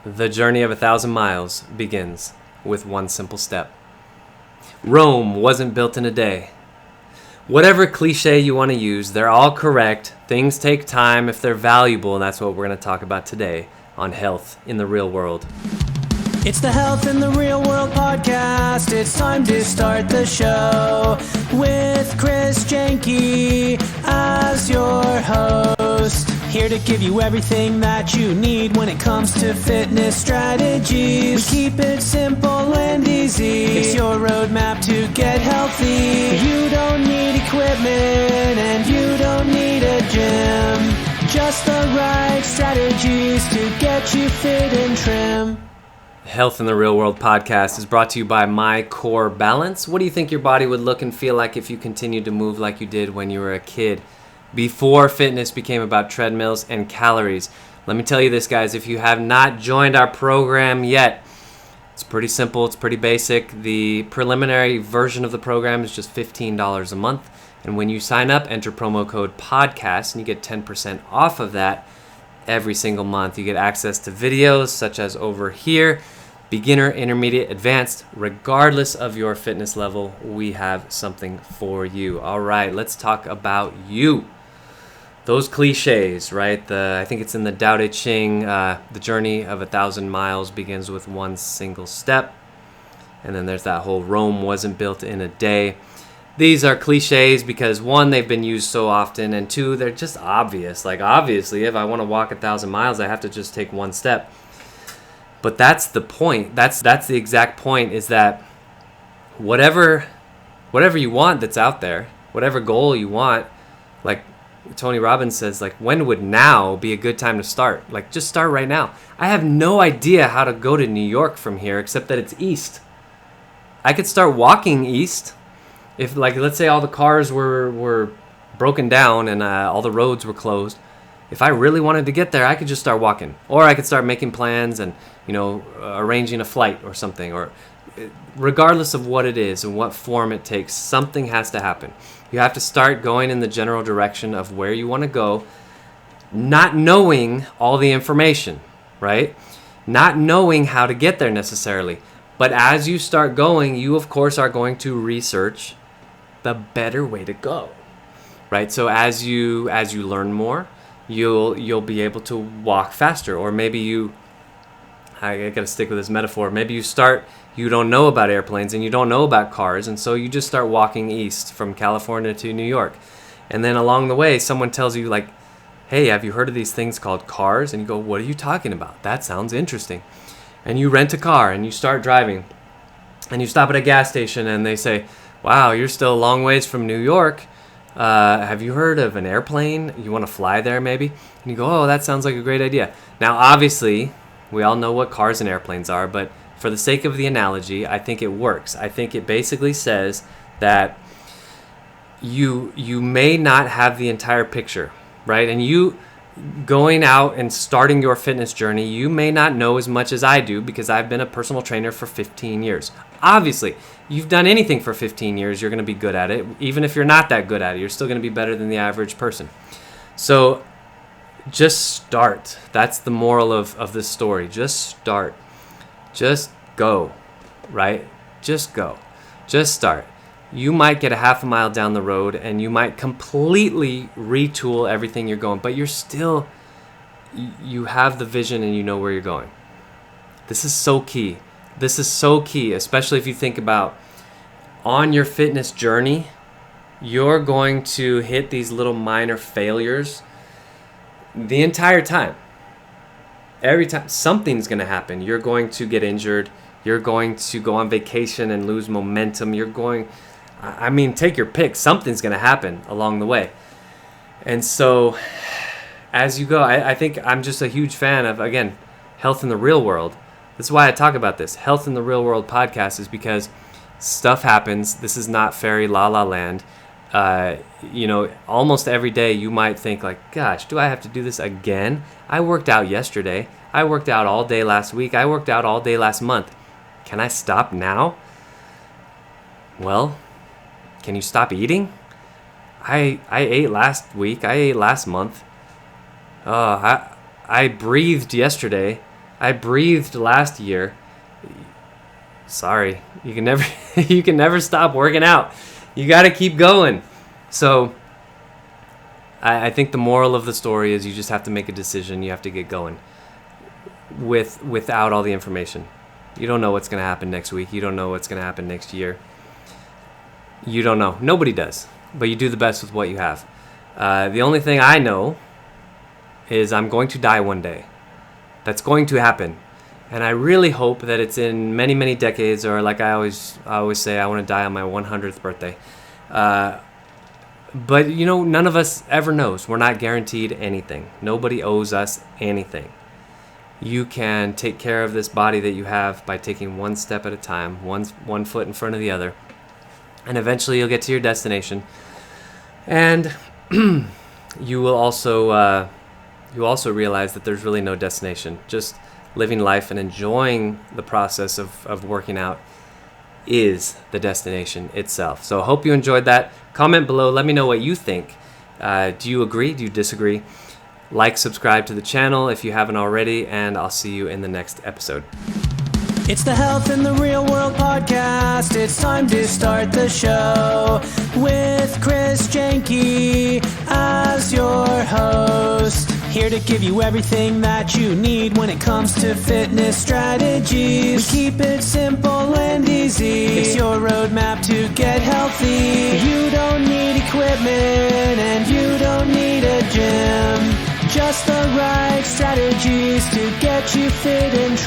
The journey of 1,000 miles begins with one simple step. Rome wasn't built in a day. Whatever cliche you want to use, they're all correct. Things take time if they're valuable, and that's what we're going to talk about today on health in the real world. It's the Health in the Real World podcast. It's time to start the show with Chris Janke as your host. Here to give you everything that you need when it comes to fitness strategies. We keep it simple and easy. It's your roadmap to get healthy. You don't need equipment and you don't need a gym. Just the right strategies to get you fit and trim. Health in the Real World podcast is brought to you by My Core Balance. What do you think your body would look and feel like if you continued to move like you did when you were a kid, before fitness became about treadmills and calories? Let me tell you this, guys, if you have not joined our program yet, it's pretty simple, it's pretty basic. The preliminary version of the program is just $15 a month, and when you sign up, enter promo code PODCAST, and you get 10% off of that every single month. You get access to videos such as over here, beginner, intermediate, advanced. Regardless of your fitness level, we have something for you. All right, let's talk about you. Those cliches, right? I think it's in the Tao Te Ching, the journey of 1,000 miles begins with one single step. And then there's that whole Rome wasn't built in a day. These are cliches because, one, they've been used so often, and two, they're just obvious. Like, obviously, if I want to walk 1,000 miles, I have to just take one step. But that's the point. That's the exact point, is that whatever you want that's out there, whatever goal you want, like Tony Robbins says, like, when would now be a good time to start? Like, just start right now. I have no idea how to go to New York from here, except that it's east. I could start walking east. If, like, let's say all the cars were broken down and all the roads were closed, if I really wanted to get there, I could just start walking. Or I could start making plans and, arranging a flight or something. Or regardless of what it is and what form it takes, something has to happen. You have to start going in the general direction of where you want to go, not knowing all the information, right? Not knowing how to get there necessarily. But as you start going, you, of course, are going to research the better way to go, right? So as you learn more, you'll be able to walk faster. Or maybe I gotta stick with this metaphor. Maybe you don't know about airplanes and you don't know about cars, and so you just start walking east from California to New York. And then along the way, someone tells you, like, hey, have you heard of these things called cars? And you go, what are you talking about? That sounds interesting. And you rent a car and you start driving. And you stop at a gas station and they say, wow, you're still a long ways from New York. Have you heard of an airplane? You want to fly there maybe? And you go, oh, that sounds like a great idea. Now, obviously, we all know what cars and airplanes are, but for the sake of the analogy, I think it works. I think it basically says that you may not have the entire picture, right? And you going out and starting your fitness journey, you may not know as much as I do because I've been a personal trainer for 15 years. Obviously, you've done anything for 15 years, you're going to be good at it. Even if you're not that good at it, you're still going to be better than the average person. So just start. That's the moral of this story. Just start. Just go, right? Just go. Just start. You might get a half a mile down the road and you might completely retool everything you're going, but you have the vision and you know where you're going. This is so key. This is so key, especially if you think about on your fitness journey, you're going to hit these little minor failures the entire time. Every time something's going to happen. You're going to get injured. You're going to go on vacation and lose momentum. Take your pick. Something's going to happen along the way. And so as you go, I think I'm just a huge fan of, again, health in the real world. This is why I talk about this. Health in the Real World podcast is because stuff happens. This is not fairy la la land. Almost every day you might think like, gosh, do I have to do this again? I worked out yesterday. I worked out all day last week. I worked out all day last month. Can I stop now? Well, can you stop eating? I ate last week. I ate last month. I breathed yesterday. I breathed last year. Sorry, you can never you can never stop working out. You got to keep going. So I think the moral of the story is you just have to make a decision. You have to get going without all the information. You don't know what's going to happen next week. You don't know what's going to happen next year. You don't know. Nobody does. But you do the best with what you have. The only thing I know is I'm going to die one day. That's going to happen. And I really hope that it's in many, many decades, or like I always say, I want to die on my 100th birthday. But, you know, none of us ever knows. We're not guaranteed anything. Nobody owes us anything. You can take care of this body that you have by taking one step at a time, one foot in front of the other. And eventually you'll get to your destination. And you will also realize that there's really no destination. Just living life and enjoying the process of working out is the destination itself. So I hope you enjoyed that. Comment below. Let me know what you think. Do you agree? Do you disagree? Like, subscribe to the channel if you haven't already, and I'll see you in the next episode. It's the Health in the Real World podcast. It's time to start the show with Chris Janke as your host. Here to give you everything that you need when it comes to fitness strategies. We keep it simple and easy. It's your roadmap to get healthy. You don't need equipment and you don't need a gym. Just the right strategies to get you fit and